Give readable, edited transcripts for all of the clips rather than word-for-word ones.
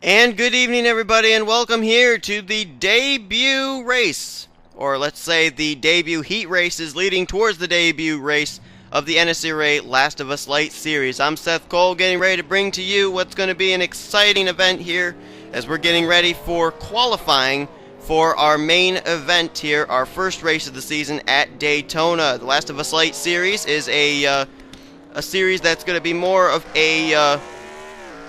And good evening, everybody, and welcome here to the debut race, or let's say the debut heat races leading towards the debut race of the NNSCRA Last of Us Lite series. I'm Seth Cole, getting ready to bring to you what's going to be an exciting event here as we're getting ready for qualifying for our main event here, our first race of the season at Daytona. The Last of Us Lite series is a series that's going to be more of a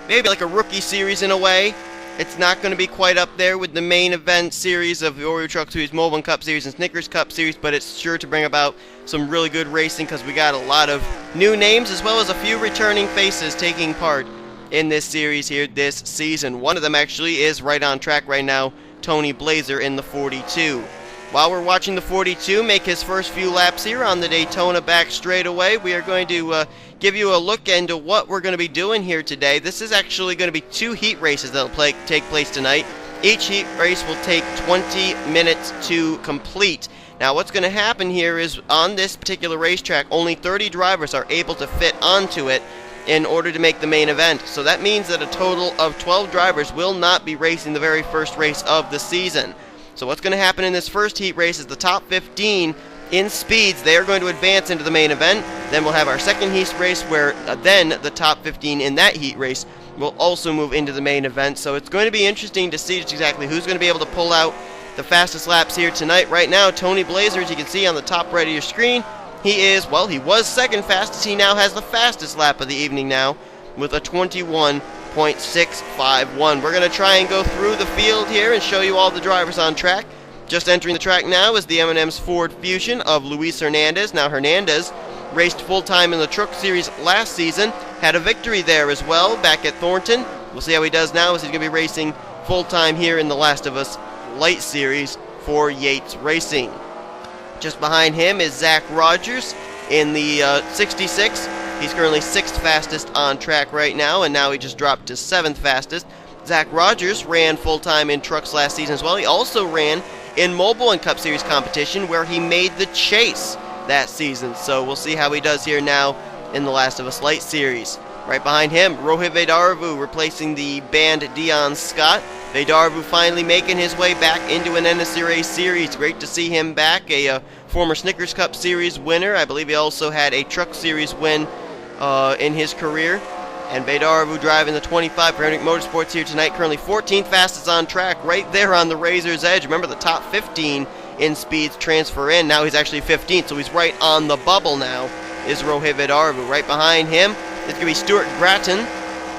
maybe like a rookie series in a way. It's not going to be quite up there with the main event series of the Oreo Truck Series, Mobile Cup Series, and Snickers Cup Series, but it's sure to bring about some really good racing because we got a lot of new names as well as a few returning faces taking part in this series here this season. One of them actually is right on track right now, Tony Blazer in the 42. While we're watching the 42 make his first few laps here on the Daytona back straightaway, we are going to give you a look into what we're going to be doing here today. This is actually going to be two heat races that will take place tonight. Each heat race will take 20 minutes to complete. Now what's going to happen here is on this particular racetrack, only 30 drivers are able to fit onto it in order to make the main event. So that means that a total of 12 drivers will not be racing the very first race of the season. So what's going to happen in this first heat race is the top 15 in speeds, they are going to advance into the main event. Then we'll have our second heat race where then the top 15 in that heat race will also move into the main event. So it's going to be interesting to see just exactly who's going to be able to pull out the fastest laps here tonight. Right now, Tony Blazer, as you can see on the top right of your screen, he was second fastest. He now has the fastest lap of the evening now with a 21.651. We're going to try and go through the field here and show you all the drivers on track. Just entering the track now is the M&M's Ford Fusion of Luis Hernandez. Now Hernandez raced full-time in the Truck Series last season, had a victory there as well back at Thornton. We'll see how he does now as he's going to be racing full-time here in the Last of Us Lite Series for Yates Racing. Just behind him is Zach Rogers in the 66. He's currently 6th fastest on track right now, and now he just dropped to 7th fastest. Zach Rogers ran full-time in trucks last season as well. He also ran in Mobile and Cup Series competition where he made the chase that season. So we'll see how he does here now in the Last of Us Lite series. Right behind him, Rohit Vedarvu replacing the banned Dion Scott. Vedarvu finally making his way back into an NNSCRA series. Great to see him back, a former Snickers Cup Series winner. I believe he also had a Truck Series win in his career. And Vedarvu driving the 25 for Hendrick Motorsports here tonight, currently 14th fastest on track, right there on the razor's edge. Remember, the top 15 in speeds transfer in. Now he's actually 15th, so he's right on the bubble now, is Rohit Vedarvu. Right behind him, it's going to be Stuart Gratton.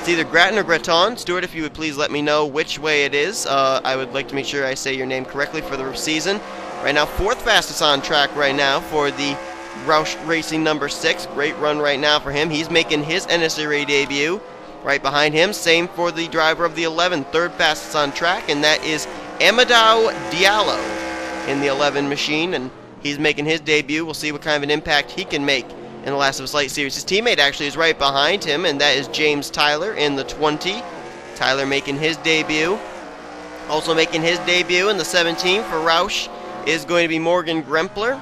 It's either Gratton or Gratton. Stuart, if you would please let me know which way it is. I would like to make sure I say your name correctly for the season. Right now, 4th fastest on track right now for the Roush Racing number 6. Great run right now for him. He's making his NNSCRA debut. Right behind him, same for the driver of the 11, 3rd fastest on track, and that is Amadou Diallo in the 11 machine, and he's making his debut. We'll see what kind of an impact he can make in the Last of Us Lite series. His teammate actually is right behind him, and that is James Tyler in the 20. Tyler making his debut. Also making his debut in the 17 for Roush is going to be Morgan Grempler.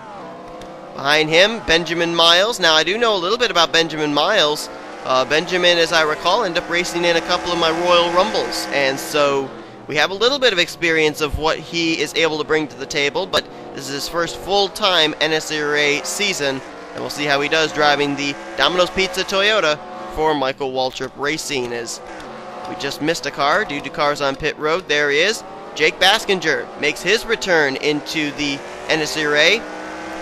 Behind him, Benjamin Miles. Now, I do know a little bit about Benjamin Miles. Benjamin, as I recall, ended up racing in a couple of my Royal Rumbles, and so we have a little bit of experience of what he is able to bring to the table, but this is his first full-time NNSCRA season, and we'll see how he does driving the Domino's Pizza Toyota for Michael Waltrip Racing. As we just missed a car due to cars on pit road. There he is. Jake Baskinger makes his return into the NNSCRA.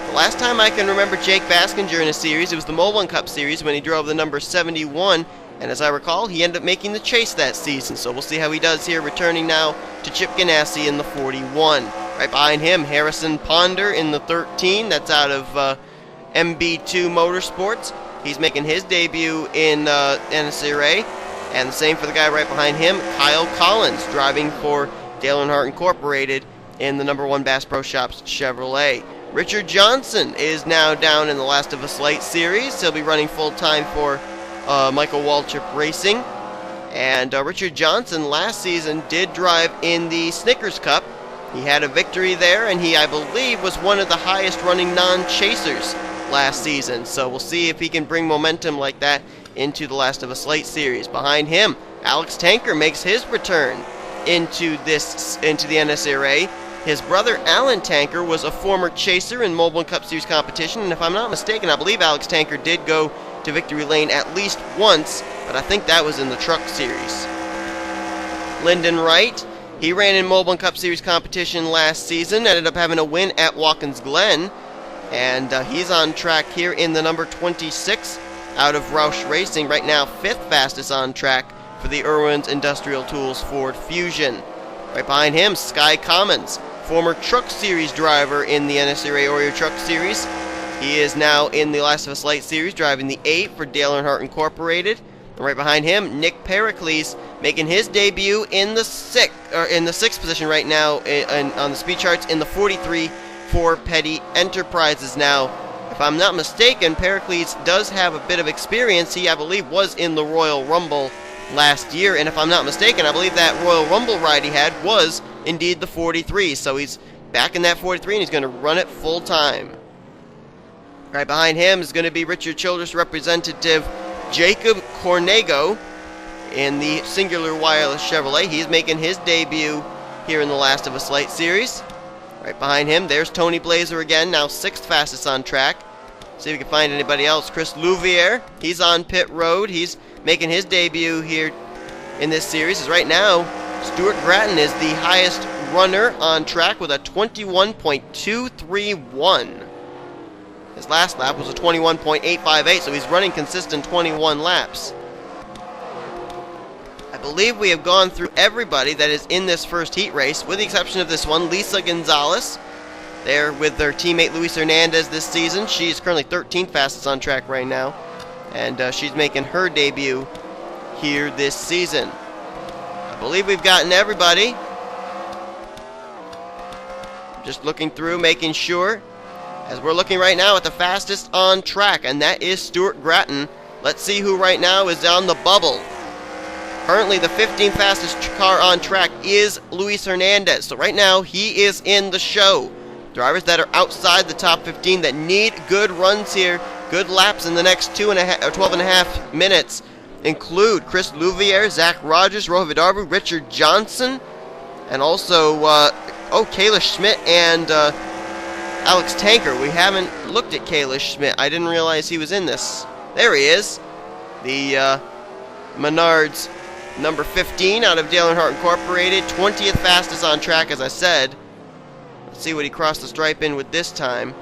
The last time I can remember Jake Baskinger in a series, it was the Mobile Cup Series when he drove the number 71, and as I recall, he ended up making the chase that season. So we'll see how he does here, returning now to Chip Ganassi in the 41. Right behind him, Harrison Ponder in the 13. That's out of MB2 Motorsports. He's making his debut in NNSCRA, and the same for the guy right behind him, Kyle Collins, driving for Dale Earnhardt Incorporated in the number 1 Bass Pro Shops Chevrolet. Richard Johnson is now down in the Last of Us Lite series. He'll be running full-time for Michael Waltrip Racing. And Richard Johnson last season did drive in the Snickers Cup. He had a victory there, and he, I believe, was one of the highest running non-chasers last season. So we'll see if he can bring momentum like that into the Last of Us Lite series. Behind him, Alex Tanker makes his return into the NNSCRA. His brother Alan Tanker was a former chaser in Mobile and Cup Series competition, and if I'm not mistaken, I believe Alex Tanker did go to victory lane at least once, but I think that was in the Truck Series. Lyndon Wright, he ran in Mobile and Cup Series competition last season, ended up having a win at Watkins Glen, and he's on track here in the number 26 out of Roush Racing, right now 5th fastest on track for the Irwin's Industrial Tools Ford Fusion. Right behind him, Sky Commons, former Truck Series driver in the NNSCRA Oreo Truck Series. He is now in the Last of Us Lite series, driving the 8 for Dale Earnhardt Incorporated. And right behind him, Nick Pericles, making his debut in the 6th position right now on the speed charts in the 43 for Petty Enterprises. Now, if I'm not mistaken, Pericles does have a bit of experience. He, I believe, was in the Royal Rumble last year, and if I'm not mistaken, I believe that Royal Rumble ride he had was indeed the 43, so he's back in that 43 and he's going to run it full time. Right behind him is going to be Richard Childress representative Jacob Kornago in the Singular Wireless Chevrolet. He's making his debut here in the Last of Us Lite series. Right behind him, there's Tony Blazer again, now 6th fastest on track. See if we can find anybody else. Chris Louvier, he's on pit road. He's making his debut here in this series. As right now, Stuart Gratton is the highest runner on track with a 21.231. His last lap was a 21.858, so he's running consistent 21 laps. I believe we have gone through everybody that is in this first heat race, with the exception of this one, Lisa Gonzalez. They're with their teammate Luis Hernandez this season. She's currently 13th fastest on track right now, and she's making her debut here this season. I believe we've gotten everybody. Just looking through, making sure, as we're looking right now at the fastest on track, and that is Stuart Gratton. Let's see who right now is on the bubble. Currently, the 15th fastest car on track is Luis Hernandez. So right now, he is in the show. Drivers that are outside the top 15 that need good runs here, good laps in the next 12 and a half minutes include Chris Louvier, Zach Rogers, Rohit Vidarbu, Richard Johnson, and also Kalish Schmidt and Alex Tanker. We haven't looked at Kalish Schmidt. I didn't realize he was in this. There he is. The Menards number 15 out of Dale Earnhardt Incorporated. 20th fastest on track, as I said. Let's see what he crossed the stripe in with this time.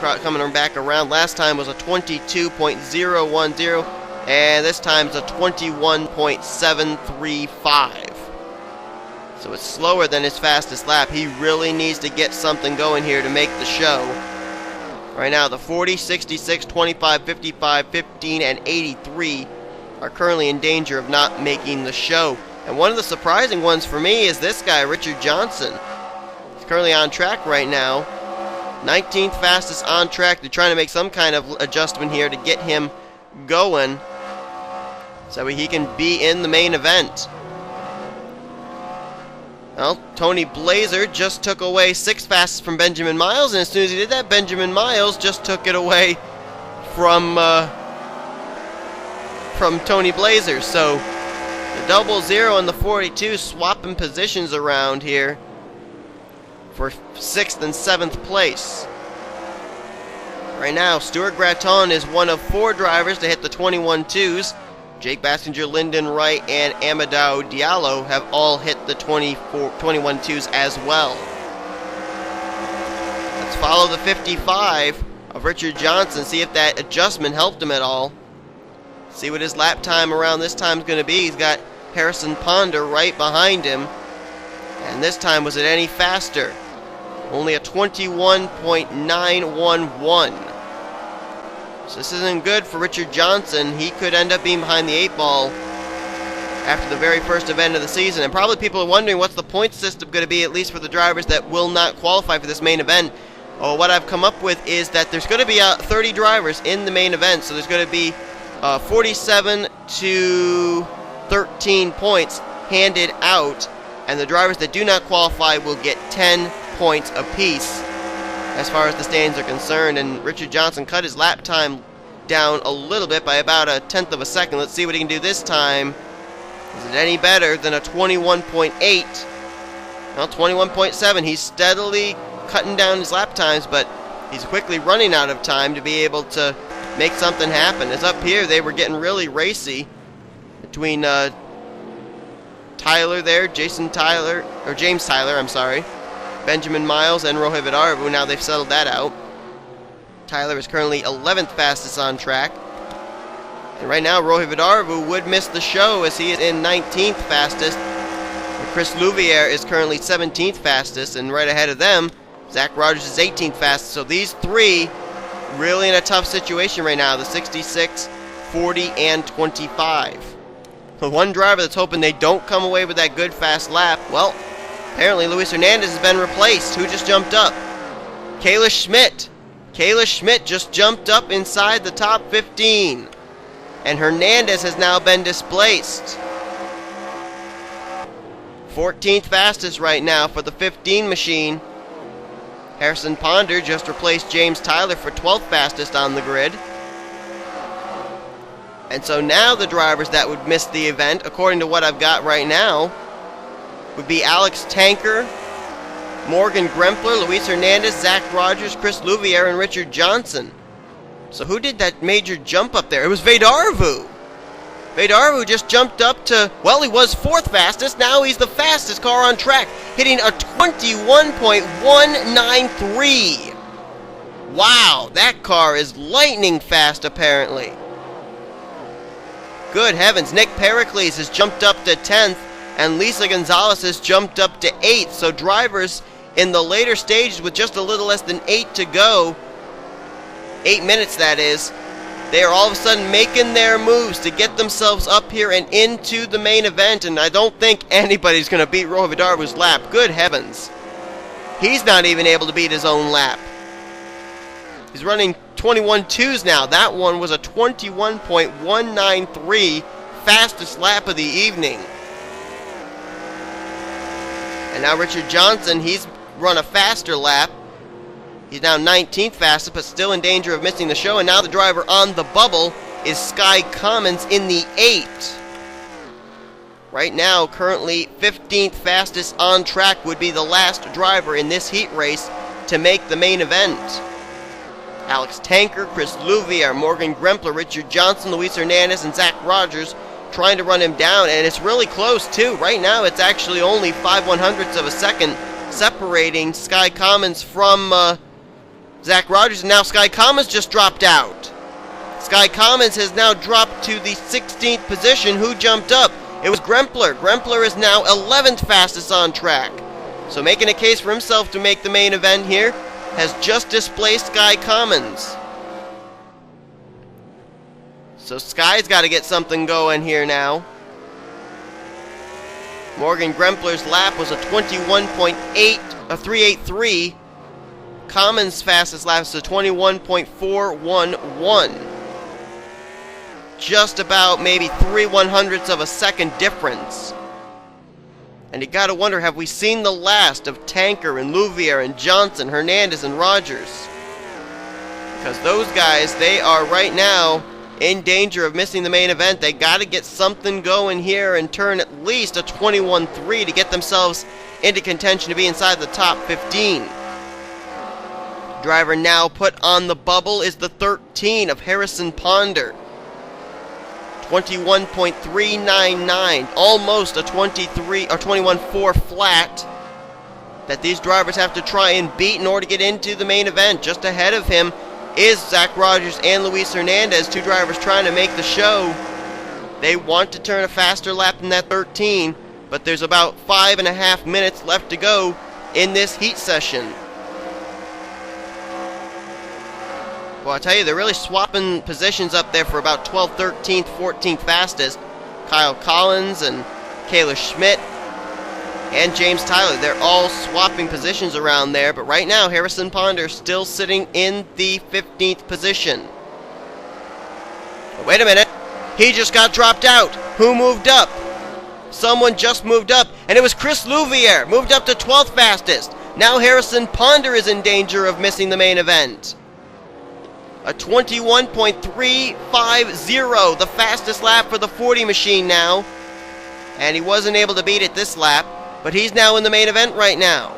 Coming back around. Last time was a 22.010, and this time is a 21.735. So it's slower than his fastest lap. He really needs to get something going here to make the show. Right now, the 40, 66, 25, 55, 15, and 83 are currently in danger of not making the show. And one of the surprising ones for me is this guy, Richard Johnson. He's currently on track right now. 19th fastest on track. They're trying to make some kind of adjustment here to get him going so he can be in the main event. Well, Tony Blazer just took away 6th fastest from Benjamin Miles, and as soon as he did that, Benjamin Miles just took it away from Tony Blazer. So the 00 and the 42 swapping positions around here for 6th and 7th place. Right now, Stuart Gratton is one of 4 drivers to hit the 21.2s. Jake Bassinger, Lyndon Wright, and Amadou Diallo have all hit the 21.2s as well. Let's follow the 55 of Richard Johnson, see if that adjustment helped him at all. See what his lap time around this time is going to be. He's got Harrison Ponder right behind him. And this time, was it any faster? Only a 21.911. So this isn't good for Richard Johnson. He could end up being behind the 8 ball after the very first event of the season. And probably people are wondering what's the point system going to be, at least for the drivers that will not qualify for this main event. Oh, what I've come up with is that there's going to be 30 drivers in the main event. So there's going to be 47 to 13 points handed out. And the drivers that do not qualify will get 10 points apiece as far as the standings are concerned. And Richard Johnson cut his lap time down a little bit by about a tenth of a second. Let's see what he can do this time. Is it any better than a 21.8? Well, 21.7. He's steadily cutting down his lap times, but he's quickly running out of time to be able to make something happen. As up here, they were getting really racy between Tyler there, James Tyler, I'm sorry, Benjamin Miles and Rohit Arvu. Now they've settled that out. Tyler is currently 11th fastest on track. And right now, Rohit Arvu would miss the show as he is in 19th fastest. Chris Louviere is currently 17th fastest, and right ahead of them, Zach Rogers is 18th fastest. So these three really in a tough situation right now, the 66, 40, and 25. The one driver that's hoping they don't come away with that good fast lap, well, apparently Luis Hernandez has been replaced. Who just jumped up? Kayla Schmidt. Kayla Schmidt just jumped up inside the top 15. And Hernandez has now been displaced. 14th fastest right now for the 15 machine. Harrison Ponder just replaced James Tyler for 12th fastest on the grid. And so now the drivers that would miss the event, according to what I've got right now, would be Alex Tanker, Morgan Grempler, Luis Hernandez, Zach Rogers, Chris Louviere, and Richard Johnson. So who did that major jump up there? It was Arvu. Arvu just jumped up to, well, he was 4th fastest. Now he's the fastest car on track, hitting a 21.193. Wow, that car is lightning fast, apparently. Good heavens, Nick Pericles has jumped up to 10th, and Lisa Gonzalez has jumped up to 8th. So drivers in the later stages with just a little less than 8 to go, 8 minutes that is, they are all of a sudden making their moves to get themselves up here and into the main event, and I don't think anybody's going to beat Rohit Arvu's lap. Good heavens. He's not even able to beat his own lap. He's running 21.2s now. That one was a 21.193, fastest lap of the evening. And now Richard Johnson, he's run a faster lap. He's now 19th fastest, but still in danger of missing the show. And now the driver on the bubble is Sky Commons in the 8. Right now, currently 15th fastest on track would be the last driver in this heat race to make the main event. Alex Tanker, Chris Louviere, Morgan Grempler, Richard Johnson, Luis Hernandez, and Zach Rogers trying to run him down. And it's really close, too. Right now, it's actually only 5/100ths of a second separating Sky Commons from Zach Rogers, and now Sky Commons just dropped out. Sky Commons has now dropped to the 16th position. Who jumped up? It was Grempler. Grempler is now 11th fastest on track. So making a case for himself to make the main event here, has just displaced Sky Commons. So Sky's got to get something going here now. Morgan Grempler's lap was a 383. Commons' fastest lap is a 21.411. Just about maybe 3/100ths of a second difference. And you gotta wonder, have we seen the last of Tanker and Louviere and Johnson, Hernandez and Rogers? Because those guys, they are right now in danger of missing the main event. They gotta get something going here and turn at least a 21.3 to get themselves into contention to be inside the top 15. Driver now put on the bubble is the 13 of Harrison Ponder. 21.399, almost a 23 or 21.4 flat that these drivers have to try and beat in order to get into the main event. Just ahead of him is Zach Rogers and Luis Hernandez, two drivers trying to make the show. They want to turn a faster lap than that 13, but there's about 5.5 minutes left to go in this heat session. Well, I tell you, they're really swapping positions up there for about 12th, 13th, 14th fastest. Kyle Collins and Kayla Schmidt and James Tyler, they're all swapping positions around there. But right now, Harrison Ponder still sitting in the 15th position. But wait a minute. He just got dropped out. Who moved up? Someone just moved up, and it was Chris Louviere, moved up to 12th fastest. Now Harrison Ponder is in danger of missing the main event. A 21.350, the fastest lap for the 40 machine now. And he wasn't able to beat it this lap, but he's now in the main event right now.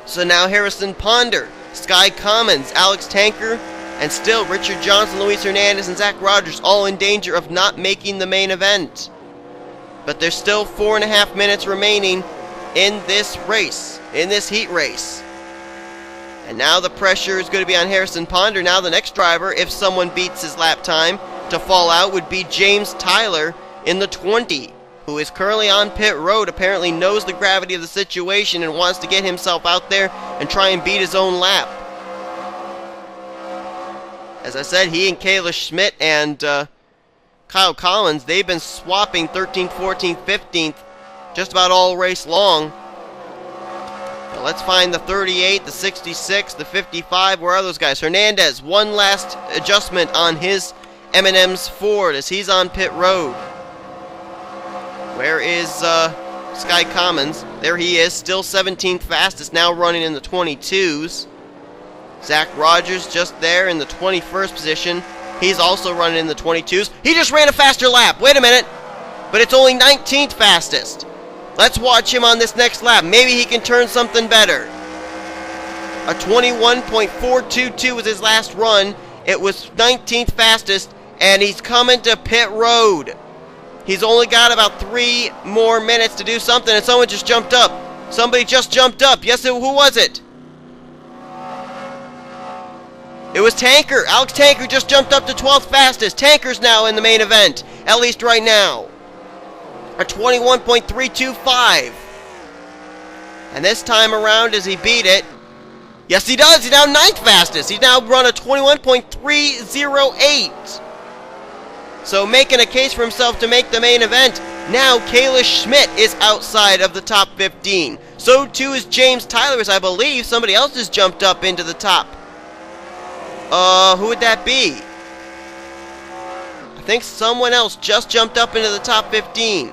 So now Harrison Ponder, Sky Commons, Alex Tanker, and still Richard Johnson, Luis Hernandez, and Zach Rogers all in danger of not making the main event. But there's still 4.5 minutes remaining in this race, in this heat race. And now the pressure is going to be on Harrison Ponder. Now the next driver, if someone beats his lap time to fall out, would be James Tyler in the 20, who is currently on pit road, apparently knows the gravity of the situation and wants to get himself out there and try and beat his own lap. As I said, he and Kayla Schmidt and Kyle Collins, they've been swapping 13th, 14th, 15th just about all race long. Now let's find the 38, the 66, the 55. Where are those guys? Hernandez, one last adjustment on his M&M's Ford as he's on pit road. Where is Sky Commons? There he is, still 17th fastest, now running in the 22s. Zach Rogers just there in the 21st position. He's also running in the 22s. He just ran a faster lap. Wait a minute. But it's only 19th fastest. Let's watch him on this next lap. Maybe he can turn something better. A 21.422 was his last run. It was 19th fastest, and he's coming to pit road. He's only got about 3 more minutes to do something, and someone just jumped up. Somebody just jumped up. Yes, who was it? It was Tanker. Alex Tanker just jumped up to 12th fastest. Tanker's now in the main event, at least right now. A 21.325. And this time around, does he beat it? Yes, he does. He's now 9th fastest. He's now run a 21.308. So making a case for himself to make the main event. Now Kayla Schmidt is outside of the top 15. So too is James Tyler, as I believe somebody else has jumped up into the top. Who would that be? I think someone else just jumped up into the top 15.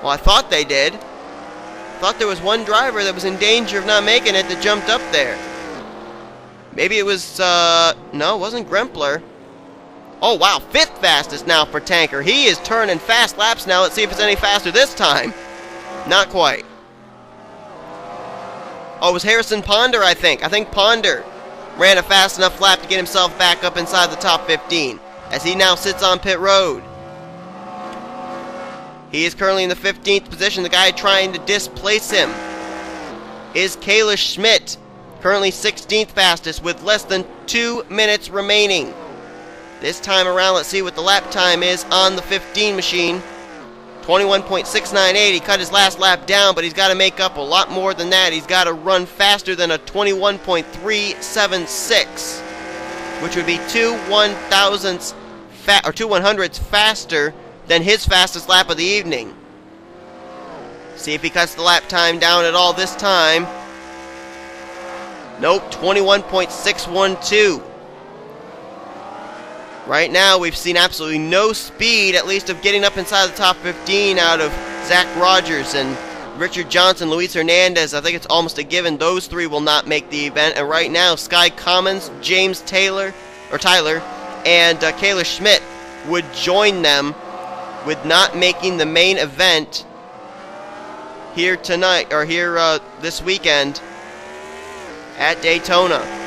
Well, I thought they did. I thought there was one driver that was in danger of not making it that jumped up there. Maybe it was, no, it wasn't Grempler. Oh, wow, 5th fastest now for Tanker. He is turning fast laps now. Let's see if it's any faster this time. Not quite. Oh, it was Harrison Ponder, I think. I think Ponder ran a fast enough lap to get himself back up inside the top 15, as he now sits on pit road. He is currently in the 15th position. The guy trying to displace him is Kayla Schmidt, currently 16th fastest with less than 2 minutes remaining. This time around, let's see what the lap time is on the 15 machine. 21.698. He cut his last lap down, but he's got to make up a lot more than that. He's got to run faster than a 21.376, which would be 2 100ths faster than his fastest lap of the evening. See if he cuts the lap time down at all this time. Nope, 21.612. Right now, we've seen absolutely no speed, at least of getting up inside the top 15 out of Zach Rogers and Richard Johnson, Luis Hernandez. I think it's almost a given those three will not make the event. And right now, Sky Commons, James Tyler, and Kayla Schmidt would join them with not making the main event here tonight, or here this weekend at Daytona.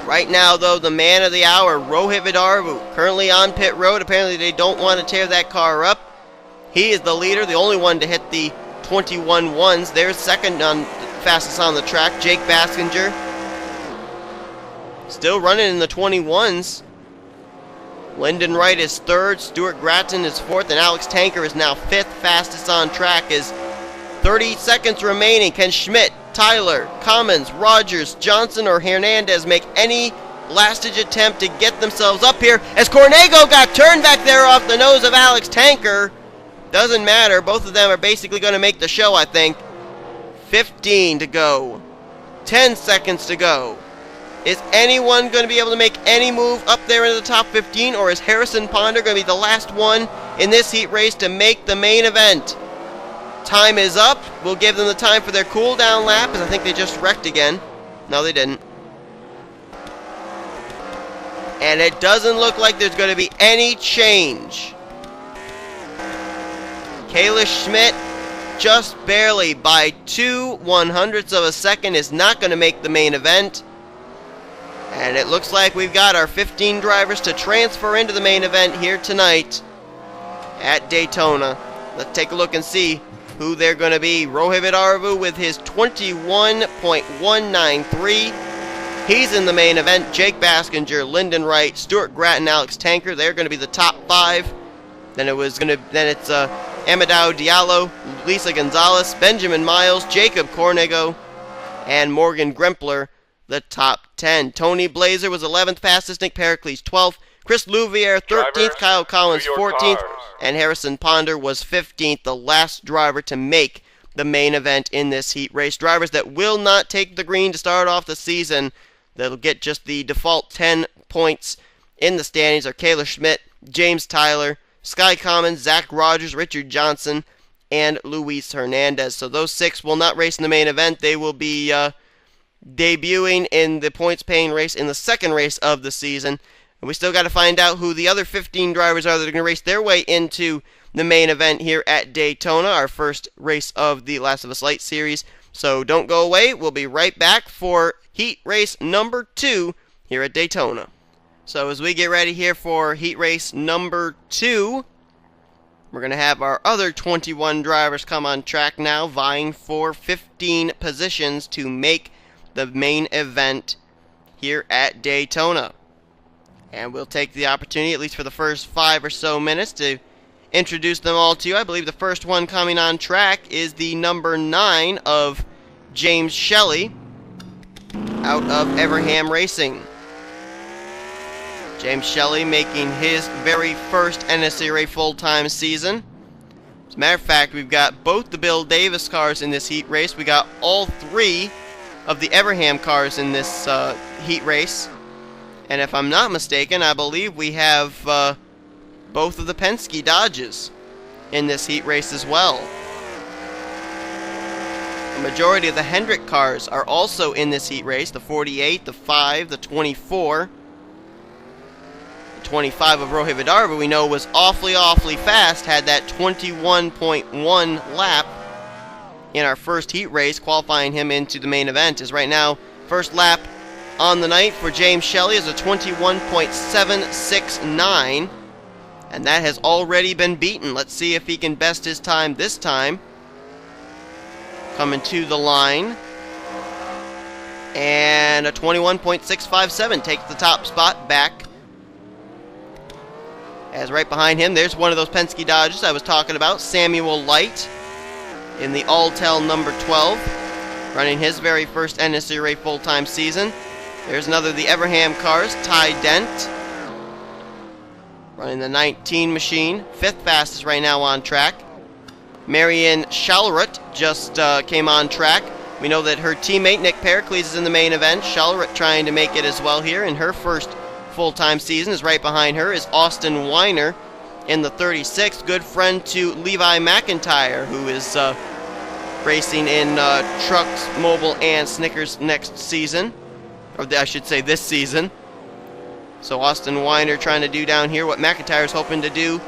Right now, though, the man of the hour, Rohit Vidarvu, currently on pit road. Apparently, they don't want to tear that car up. He is the leader, the only one to hit the 21 ones. There's second on fastest on the track, Jake Baskinger. Still running in the 21s. Lyndon Wright is third, Stuart Gratton is fourth, and Alex Tanker is now 5th fastest on track. Is 30 seconds remaining. Can Schmidt, Tyler, Commons, Rogers, Johnson, or Hernandez make any last-ditch attempt to get themselves up here? As Kornago got turned back there off the nose of Alex Tanker. Doesn't matter. Both of them are basically going to make the show, I think. 15 to go. 10 seconds to go. Is anyone going to be able to make any move up there into the top 15, or is Harrison Ponder going to be the last one in this heat race to make the main event? Time is up. We'll give them the time for their cool-down lap, as I think they just wrecked again. No, they didn't. And it doesn't look like there's going to be any change. Kayla Schmidt, just barely by 2/100ths of a second, is not going to make the main event. And it looks like we've got our 15 drivers to transfer into the main event here tonight at Daytona. Let's take a look and see who they're going to be. Rohit Arvu with his 21.193. He's in the main event. Jake Baskinger, Lyndon Wright, Stuart Grattan, Alex Tanker. They're going to be the top 5. Then it's Amadou Diallo, Lisa Gonzalez, Benjamin Miles, Jacob Kornago, and Morgan Grempler, the top 10. Tony Blazer was 11th fastest, Nick Pericles 12th, Chris Louvier 13th, Kyle Collins 14th, and Harrison Ponder was 15th, the last driver to make the main event in this heat race. Drivers that will not take the green to start off the season, that'll get just the default 10 points in the standings, are Kayla Schmidt, James Tyler, Sky Commons, Zach Rogers, Richard Johnson, and Luis Hernandez. So those 6 will not race in the main event. They will be debuting in the points-paying race in the second race of the season. And we still got to find out who the other 15 drivers are that are going to race their way into the main event here at Daytona, our first race of the Last of Us Lite series. So don't go away. We'll be right back for heat race number 2 here at Daytona. So as we get ready here for heat race number 2, we're going to have our other 21 drivers come on track now, vying for 15 positions to make the main event here at Daytona. And we'll take the opportunity, at least for the first 5 or so minutes, to introduce them all to you. I believe the first one coming on track is the number 9 of James Shelly out of Everham Racing. James Shelly making his very first NNSCRA full-time season. As a matter of fact, we've got both the Bill Davis cars in this heat race. We got all 3 of the Everham cars in this heat race. And if I'm not mistaken, I believe we have both of the Penske Dodges in this heat race as well. The majority of the Hendrick cars are also in this heat race. The 48, the 5, the 24. 25 of Rohit Vidarva we know was awfully fast, had that 21.1 lap in our first heat race, qualifying him into the main event. As right now, first lap on the night for James Shelly is a 21.769, and that has already been beaten. Let's see if he can best his time this time. Coming to the line, and a 21.657 takes the top spot back. As right behind him, there's one of those Penske Dodges I was talking about, Samuel Lite, in the Alltel number 12, running his very first NNSCRA full-time season. There's another of the Everham cars, Ty Dent, running the 19 machine, 5th fastest right now on track. Marianne Shalrut just came on track. We know that her teammate, Nick Pericles, is in the main event. Shalrut trying to make it as well here in her first full-time season. Is right behind her is Austin Weiner in the 36th, good friend to Levi McIntyre, who is racing in Trucks, Mobile, and Snickers next season, or I should say this season. So Austin Weiner trying to do down here what McIntyre's hoping to do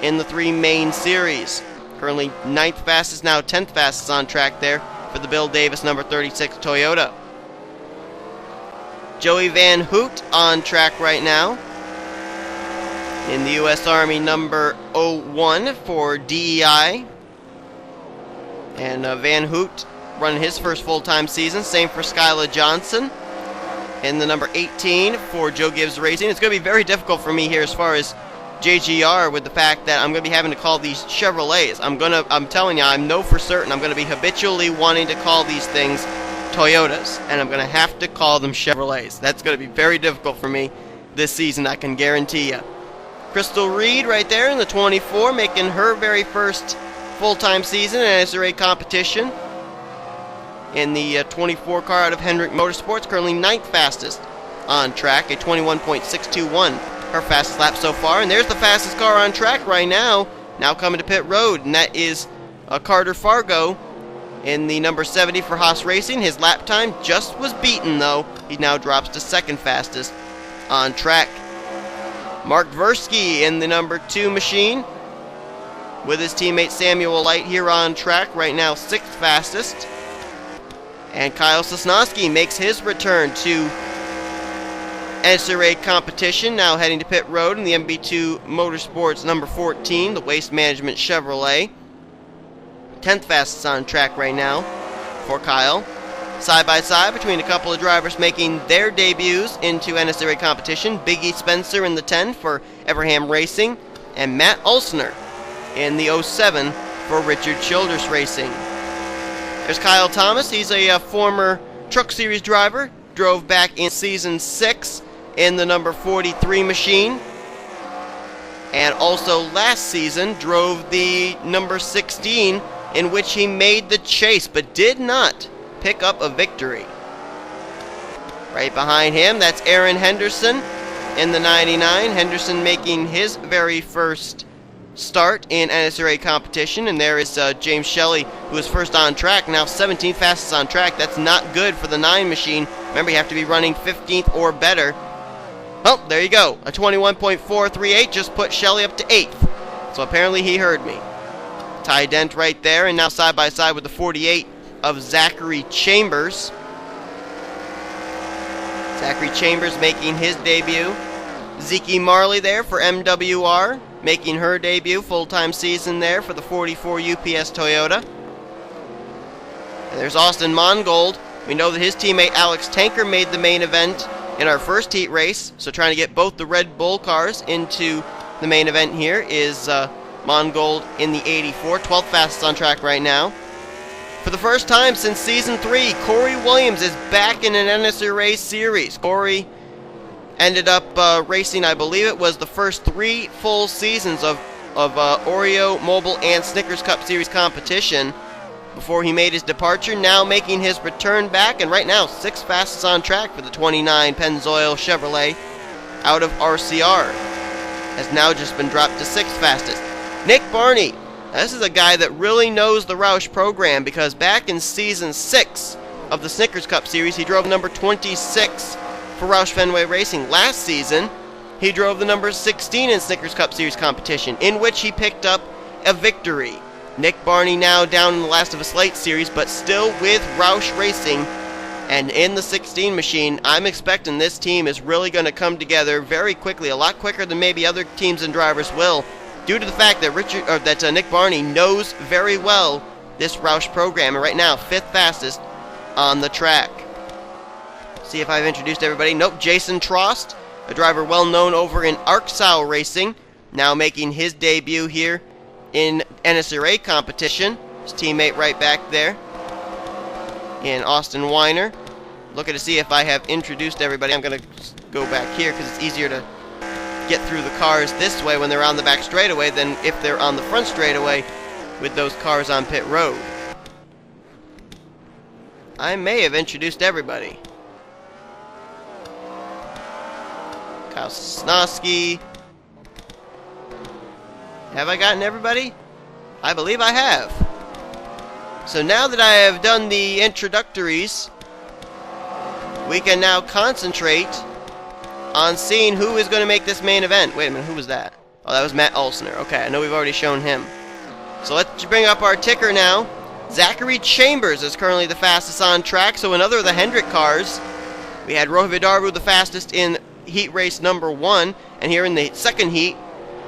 in the 3 main series. Currently 9th fastest, now 10th fastest on track there for the Bill Davis number 36 Toyota. Joey Van Hoot on track right now in the U.S. Army number 01 for DEI. And Van Hoot running his first full-time season. Same for Skyla Johnson in the number 18 for Joe Gibbs Racing. It's going to be very difficult for me here as far as JGR with the fact that I'm going to be having to call these Chevrolets. I'm telling you, I know for certain I'm going to be habitually wanting to call these things Toyotas, and I'm going to have to call them Chevrolets. That's going to be very difficult for me this season, I can guarantee you. Crystal Reed right there in the 24, making her very first full-time season in NNSCRA competition in the 24 car out of Hendrick Motorsports, currently 9th fastest on track, a 21.621, her fastest lap so far. And there's the fastest car on track right now coming to pit road, and that is Carter Fargo in the number 70 for Haas Racing. His lap time just was beaten, though. He now drops to 2nd fastest on track. Mark Versky in the number 2 machine with his teammate Samuel Lite here on track, right now 6th fastest. And Kyle Sosnowski makes his return to NNSCRA competition, now heading to pit road in the MB2 Motorsports number 14, the Waste Management Chevrolet. 10th fastest on track right now for Kyle. Side by side between a couple of drivers making their debuts into NNSCRA competition. Biggie Spencer in the 10 for Everham Racing, and Matt Ulsner in the 07 for Richard Childress Racing. There's Kyle Thomas. He's a former Truck Series driver. Drove back in Season 6 in the number 43 machine. And also last season drove the number 16, in which he made the chase but did not pick up a victory. Right behind him, that's Aaron Henderson in the 99. Henderson making his very first start in NNSCRA competition. And there is James Shelly, who is first on track, now 17th fastest on track. That's not good for the 9 machine. Remember, you have to be running 15th or better. Oh, there you go. A 21.438 just put Shelly up to 8th. So apparently he heard me. Ty Dent right there, and now side by side with the 48 of Zachary Chambers. Zachary Chambers making his debut. Ziki Marley there for MWR, making her debut, full-time season there for the 44 UPS Toyota. And there's Austin Mongold. We know that his teammate Alex Tanker made the main event in our first heat race, so trying to get both the Red Bull cars into the main event here is Mongold in the 84, 12th fastest on track right now. For the first time since Season 3, Corey Williams is back in an NNSCRA series. Corey ended up racing, I believe it was the first 3 full seasons of Oreo, Mobile, and Snickers Cup Series competition before he made his departure. Now making his return back, and right now 6th fastest on track for the 29 Pennzoil Chevrolet out of RCR. Has now just been dropped to 6th fastest. Nick Barney. Now, this is a guy that really knows the Roush program, because back in Season 6 of the Snickers Cup Series, he drove number 26 for Roush Fenway Racing. Last season, he drove the number 16 in Snickers Cup Series competition, in which he picked up a victory. Nick Barney now down in the Last of Us Lite series, but still with Roush Racing and in the 16 machine. I'm expecting this team is really going to come together very quickly, a lot quicker than maybe other teams and drivers will, due to the fact that Nick Barney knows very well this Roush program, and right now 5th fastest on the track. See if I've introduced everybody. Nope, Jason Trost, a driver well known over in Arksau Racing, now making his debut here in NNSCRA competition. His teammate right back there in Austin Weiner. Looking to see if I have introduced everybody. I'm going to go back here because it's easier to get through the cars this way when they're on the back straightaway than if they're on the front straightaway with those cars on pit road. I may have introduced everybody. Kyle Sosnowski. Have I gotten everybody? I believe I have. So now that I have done the introductories, we can now concentrate on seeing who is going to make this main event. Wait a minute, who was that? Oh, that was Matt Ulsner. Okay, I know we've already shown him. So let's bring up our ticker now. Zachary Chambers is currently the fastest on track, so another of the Hendrick cars. We had Rohit Vidarvu the fastest in heat race number 1, and here in the second heat,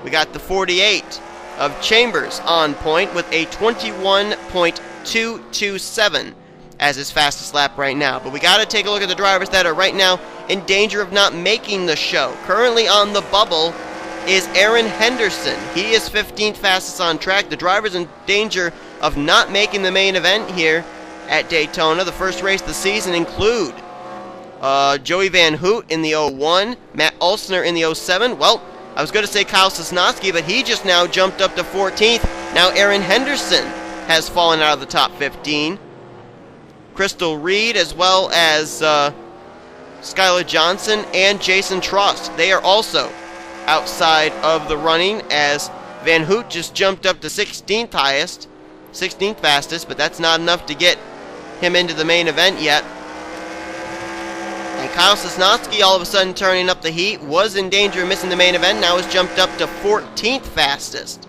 we got the 48 of Chambers on point with a 21.227 as his fastest lap right now. But we got to take a look at the drivers that are right now in danger of not making the show. Currently on the bubble is Aaron Henderson. He is 15th fastest on track. The drivers in danger of not making the main event here at Daytona, the first race of the season, include Joey Van Hoot in the 01, Matt Ulsner in the 07. Well, I was going to say Kyle Sosnowski, but he just now jumped up to 14th. Now Aaron Henderson has fallen out of the top 15. Crystal Reed, as well as Skylar Johnson and Jason Trost, they are also outside of the running, as Van Hoot just jumped up to 16th highest, 16th fastest, but that's not enough to get him into the main event yet. And Kyle Sosnowski all of a sudden turning up the heat, was in danger of missing the main event, now has jumped up to 14th fastest.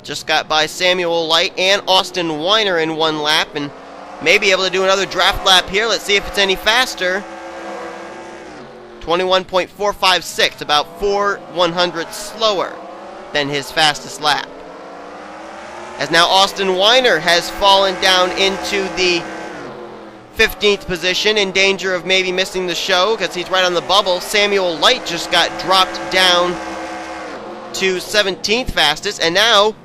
Just got by Samuel Lite and Austin Weiner in one lap, and may be able to do another draft lap here. Let's see if it's any faster. 21.456, about 4/100 slower than his fastest lap. As now Austin Weiner has fallen down into the 15th position, in danger of maybe missing the show because he's right on the bubble. Samuel Lite just got dropped down to 17th fastest, and now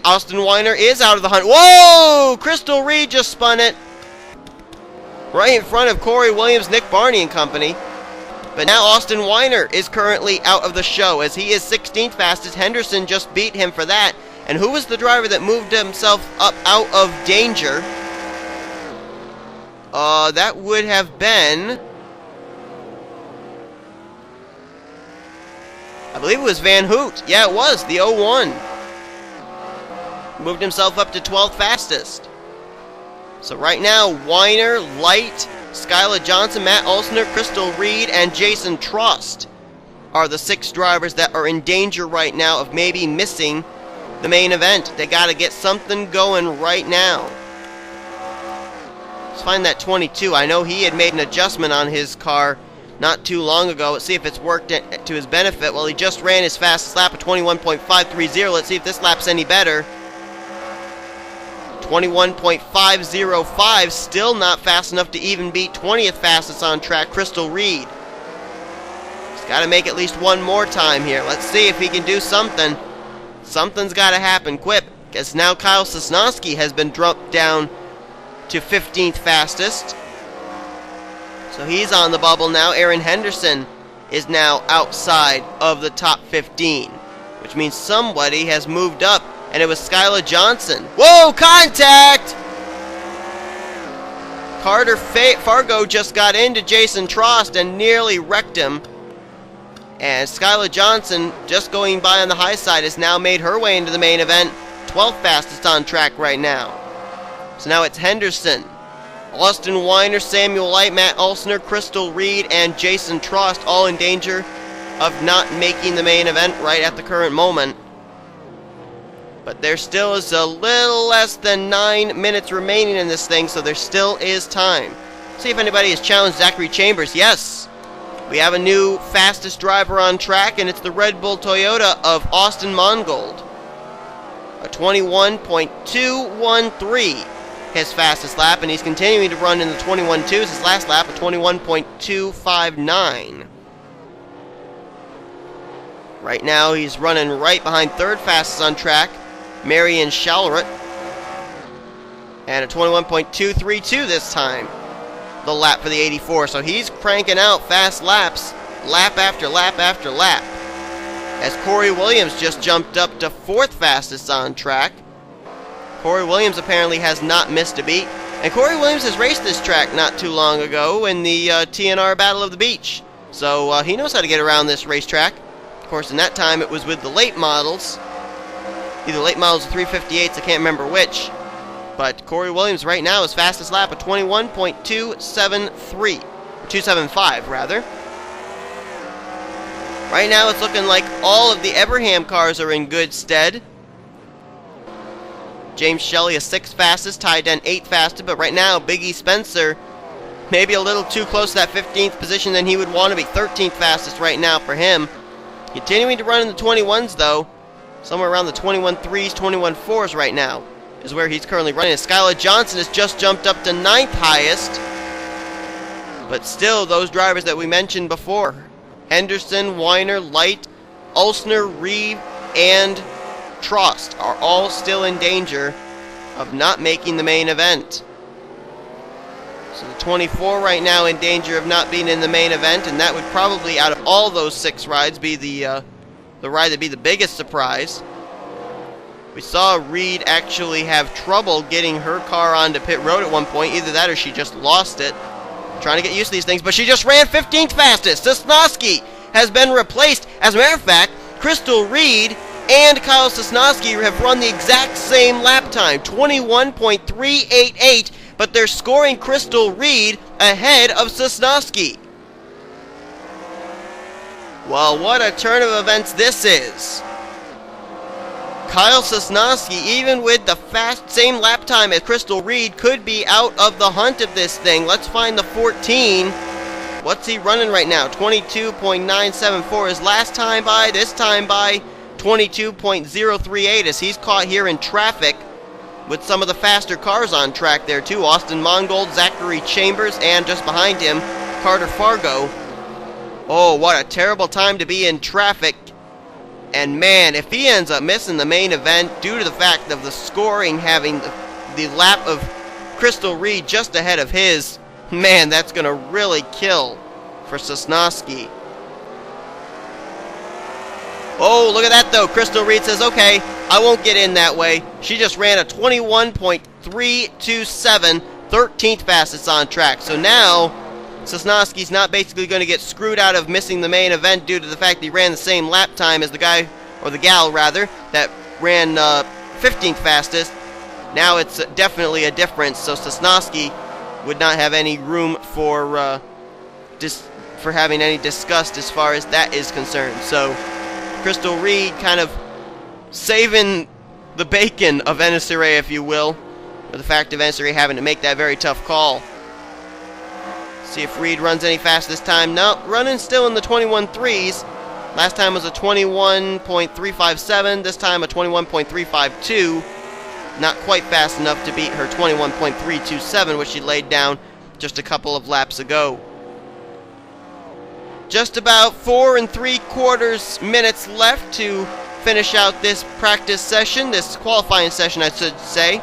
Austin Weiner is out of the hunt. Whoa! Crystal Reed just spun it right in front of Corey Williams, Nick Barney and company. But now Austin Weiner is currently out of the show as he is 16th fastest. Henderson just beat him for that. And who was the driver that moved himself up out of danger? That would have been, I believe it was Van Hoot. Yeah, it was, the 01. Moved himself up to 12th fastest. So right now, Weiner, Lite, Skylar Johnson, Matt Olsner, Crystal Reed, and Jason Trost are the 6 drivers that are in danger right now of maybe missing the main event. They got to get something going right now. Let's find that 22. I know he had made an adjustment on his car not too long ago. Let's see if it's worked to his benefit. Well, he just ran his fastest lap of 21.530. Let's see if this lap's any better. 21.505, still not fast enough to even beat 20th fastest on track, Crystal Reed. He's got to make at least one more time here. Let's see if he can do something. Something's got to happen quick, because now Kyle Sosnowski has been dropped down to 15th fastest. So he's on the bubble now. Aaron Henderson is now outside of the top 15, which means somebody has moved up, and it was Skylar Johnson. Whoa, contact! Carter Fargo just got into Jason Trost and nearly wrecked him. And Skylar Johnson, just going by on the high side, has now made her way into the main event. 12th fastest on track right now. So now it's Henderson, Austin Weiner, Samuel Lite, Matt Olsner, Crystal Reed, and Jason Trost, all in danger of not making the main event right at the current moment. But there still is a little less than 9 minutes remaining in this thing, so there still is time. See if anybody has challenged Zachary Chambers. Yes, we have a new fastest driver on track, and it's the Red Bull Toyota of Austin Mongold. A 21.213 his fastest lap, and he's continuing to run in the 21.2s. His last lap, a 21.259. Right now, he's running right behind third fastest on track, Marion Shalrut, and a 21.232 this time, the lap for the 84. So he's cranking out fast laps, lap after lap after lap, as Corey Williams just jumped up to 4th fastest on track. Corey Williams apparently has not missed a beat, and Corey Williams has raced this track not too long ago in the TNR Battle of the Beach, so he knows how to get around this racetrack. Of course, in that time it was with the late models, either late models or 358s, I can't remember which. But Corey Williams right now is fastest lap at 21.273, 275 rather. Right now it's looking like all of the Eberham cars are in good stead. James Shelly is 6th fastest, Ty Dent 8th fastest, but right now Biggie Spencer maybe a little too close to that 15th position than he would want to be. 13th fastest right now for him. Continuing to run in the 21s though, somewhere around the 21.3s, 21.4s right now is where he's currently running. Skylar Johnson has just jumped up to 9th highest, but still those drivers that we mentioned before, Henderson, Weiner, Lite, Olsner, Reed, and Trost, are all still in danger of not making the main event. So the 24 right now in danger of not being in the main event, and that would probably, out of all those 6 rides, be the ride that'd be the biggest surprise. We saw Reed actually have trouble getting her car onto pit road at one point. Either that or she just lost it. Trying to get used to these things, but she just ran 15th fastest. Sosnowski has been replaced. As a matter of fact, Crystal Reed and Kyle Sosnowski have run the exact same lap time, 21.388, but they're scoring Crystal Reed ahead of Sosnowski. Well, what a turn of events this is. Kyle Sosnowski, even with the same lap time as Crystal Reed, could be out of the hunt of this thing. Let's find the 14. What's he running right now? 22.974 his last time by. This time by 22.038 as he's caught here in traffic with some of the faster cars on track there too. Austin Mongold, Zachary Chambers, and just behind him, Carter Fargo. Oh, what a terrible time to be in traffic. And man, if he ends up missing the main event due to the fact of the scoring having the lap of Crystal Reed just ahead of his, man, that's going to really kill for Sosnowski. Oh, look at that though. Crystal Reed says, okay, I won't get in that way. She just ran a 21.327, 13th fastest on track. So now Sosnowski's not basically going to get screwed out of missing the main event due to the fact that he ran the same lap time as the guy, or the gal rather, that ran 15th fastest. Now it's definitely a difference, so Sosnowski would not have any room for having any disgust as far as that is concerned. So Crystal Reed kind of saving the bacon of NNSCRA, if you will, with the fact of NNSCRA having to make that very tough call. See if Reed runs any faster this time. No, running still in the 21.3s. Last time was a 21.357. This time a 21.352. Not quite fast enough to beat her 21.327, which she laid down just a couple of laps ago. Just about 4 3/4 minutes left to finish out this practice session, this qualifying session, I should say.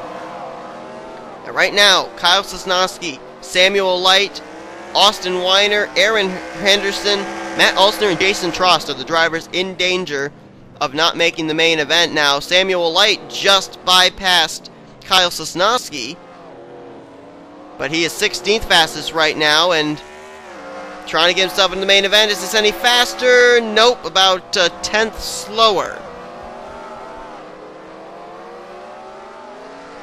And right now, Kyle Sosnowski, Samuel Lite, Austin Weiner, Aaron Henderson, Matt Ulsner, and Jason Trost are the drivers in danger of not making the main event now. Samuel Lite just bypassed Kyle Sosnowski, but he is 16th fastest right now and trying to get himself in the main event. Is this any faster? Nope, about a 10th slower.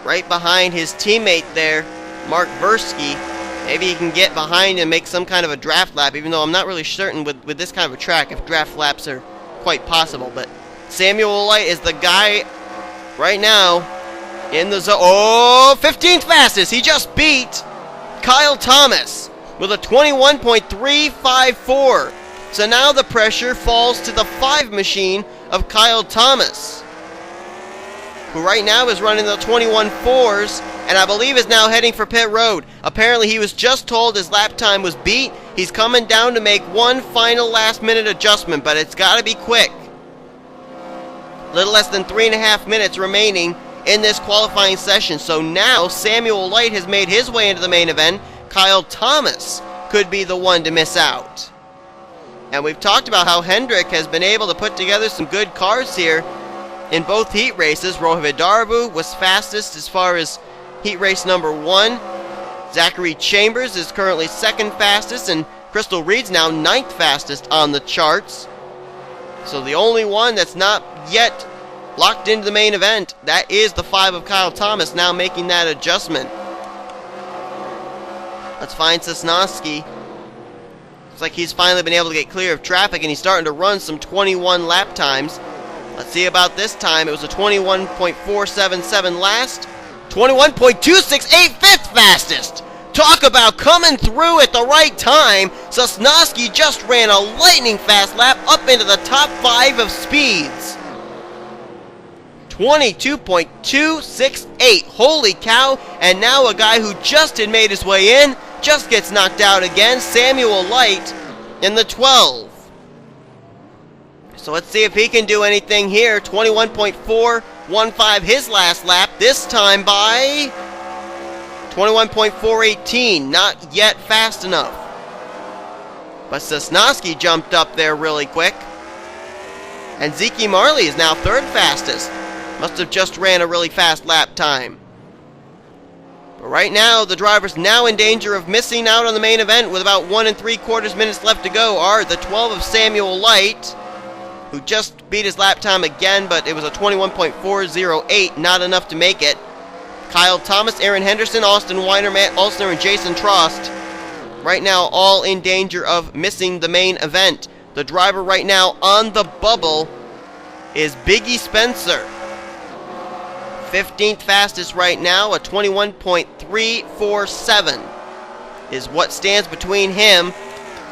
Right behind his teammate there, Mark Versky. Maybe he can get behind and make some kind of a draft lap, even though I'm not really certain with this kind of a track if draft laps are quite possible. But Samuel Lite is the guy right now in the zone. Oh, 15th fastest. He just beat Kyle Thomas with a 21.354. So now the pressure falls to the 5 machine of Kyle Thomas, who right now is running the 21.4s, and I believe is now heading for pit road. Apparently he was just told his lap time was beat. He's coming down to make one final last minute adjustment, but it's got to be quick. Little less than 3.5 minutes remaining in this qualifying session. So now Samuel Lite has made his way into the main event. Kyle Thomas could be the one to miss out. And we've talked about how Hendrick has been able to put together some good cars here in both heat races. Rohit Darbu was fastest as far as heat race number 1. Zachary Chambers is currently 2nd fastest, and Crystal Reed's now 9th fastest on the charts. So the only one that's not yet locked into the main event, that is the 5 of Kyle Thomas, now making that adjustment. Let's find Sosnowski. Looks like he's finally been able to get clear of traffic, and he's starting to run some 21 lap times. Let's see about this time. It was a 21.477 last. 21.268 5th fastest. Talk about coming through at the right time. Sosnowski just ran a lightning fast lap up into the top 5 of speeds. 22.268. Holy cow. And now a guy who just had made his way in just gets knocked out again. Samuel Lite in the 12. So let's see if he can do anything here. 21.415 his last lap. This time by 21.418. Not yet fast enough. But Sosnowski jumped up there really quick. And Ziki Marley is now 3rd fastest. Must have just ran a really fast lap time. But right now, the drivers now in danger of missing out on the main event with about 1 3/4 minutes left to go are the 12 of Samuel Lite, who just beat his lap time again, but it was a 21.408, not enough to make it. Kyle Thomas, Aaron Henderson, Austin Weiner, Matt Ulsner, and Jason Trost right now all in danger of missing the main event. The driver right now on the bubble is Biggie Spencer. 15th fastest right now, a 21.347 is what stands between him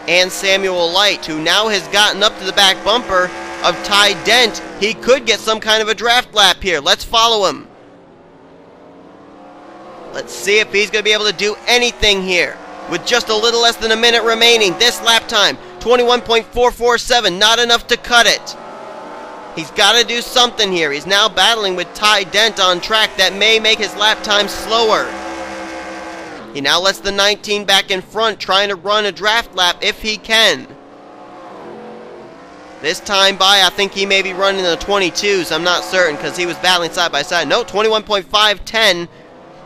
and Samuel Lite, who now has gotten up to the back bumper of Ty Dent. He could get some kind of a draft lap here. Let's follow him. Let's see if he's going to be able to do anything here. With just a little less than a minute remaining, this lap time, 21.447, not enough to cut it. He's got to do something here. He's now battling with Ty Dent on track that may make his lap time slower. He now lets the 19 back in front, trying to run a draft lap if he can. This time by, I think he may be running the 22s. I'm not certain because he was battling side by side. No, 21.510,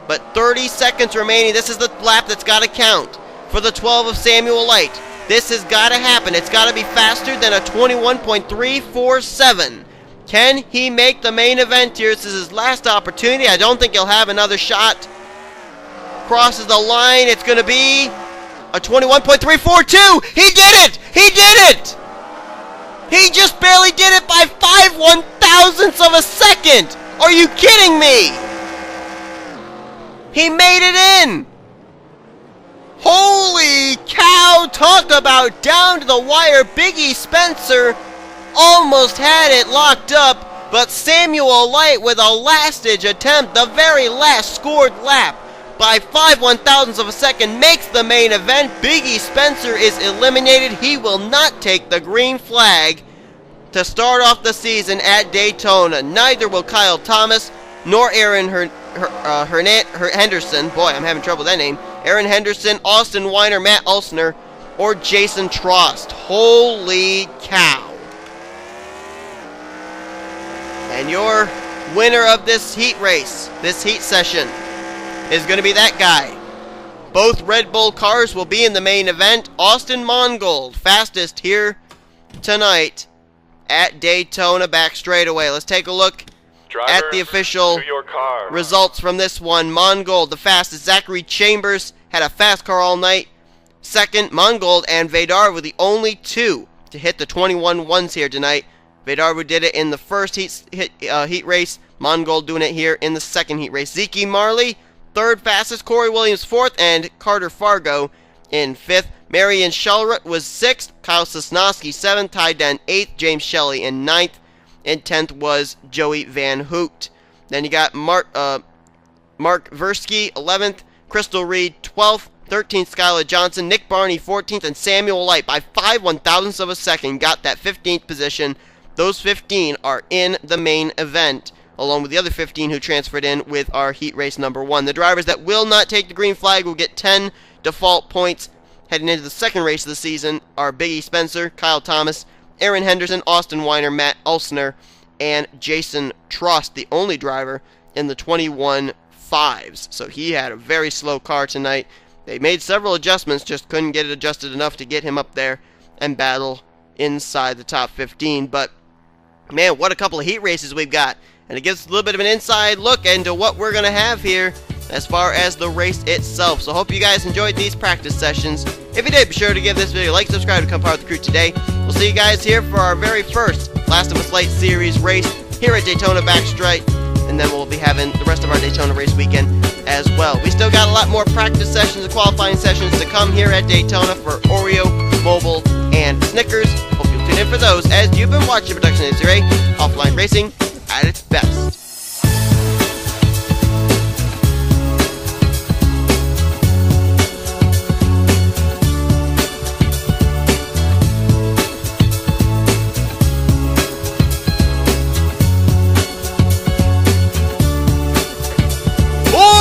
but 30 seconds remaining. This is the lap that's got to count for the 12 of Samuel Lite. This has got to happen. It's got to be faster than a 21.347. Can he make the main event here? This is his last opportunity. I don't think he'll have another shot. Crosses the line. It's going to be a 21.342. He did it! He did it! He just barely did it by 5/1000ths of a second. Are you kidding me? He made it in. Holy cow, talk about down to the wire. Biggie Spencer almost had it locked up, but Samuel Lite with a last-ditch attempt, the very last scored lap, by 5/1000ths of a second makes the main event. Biggie Spencer is eliminated. He will not take the green flag to start off the season at Daytona. Neither will Kyle Thomas nor Aaron Henderson. Boy, I'm having trouble with that name. Aaron Henderson, Austin Weiner, Matt Ulsner, or Jason Trost. Holy cow. And your winner of this heat race, this heat session, is going to be that guy. Both Red Bull cars will be in the main event. Austin Mongold, fastest here tonight at Daytona, back straightaway. Let's take a look at the official results from this one. Mongold, the fastest. Zachary Chambers had a fast car all night. Second, Mongold and Vedar were the only two to hit the 21-1s here tonight. Vedar did it in the first heat race. Mongold doing it here in the second heat race. Ziki Marley, third fastest. Corey Williams, fourth. And Carter Fargo in fifth. Marion Shellrut was sixth. Kyle Sosnowski, seventh. Ty Dent, eighth. James Shelly in ninth. And 10th was Joey Van Hoot. Then you got Mark Versky, 11th. Crystal Reed, 12th. 13th, Skylar Johnson. Nick Barney, 14th. And Samuel Lite, by 5/1000ths of a second, got that 15th position. Those 15 are in the main event, along with the other 15 who transferred in with our heat race number 1. The drivers that will not take the green flag will get 10 default points heading into the second race of the season are Biggie Spencer, Kyle Thomas, Aaron Henderson, Austin Weiner, Matt Ulsner, and Jason Trost, the only driver in the 21.5s. So he had a very slow car tonight. They made several adjustments, just couldn't get it adjusted enough to get him up there and battle inside the top 15. But, man, what a couple of heat races we've got. And it gives us a little bit of an inside look into what we're going to have here as far as the race itself. So hope you guys enjoyed these practice sessions. If you did, be sure to give this video a like, subscribe, to become part of the crew today. We'll see you guys here for our very first Last of Us Lite Series race here at Daytona Backstraight. And then we'll be having the rest of our Daytona race weekend as well. We still got a lot more practice sessions and qualifying sessions to come here at Daytona for Oreo, Mobile, and Snickers. Hope you'll tune in for those as you've been watching Production NNSCRA Offline Racing at its best.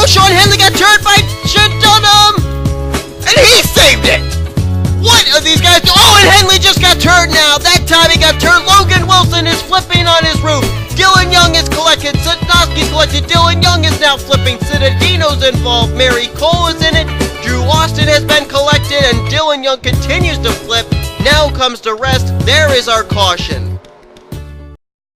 Sean Henley got turned by Dunham, and he saved it! What are these guys doing? Oh, and Henley just got turned now. That time he got turned. Logan Wilson is flipping on his roof. Dylan Young is collected. Sosnowski's collected. Dylan Young is now flipping. Citadino's involved. Mary Cole is in it. Drew Austin has been collected, and Dylan Young continues to flip. Now comes to rest. There is our caution.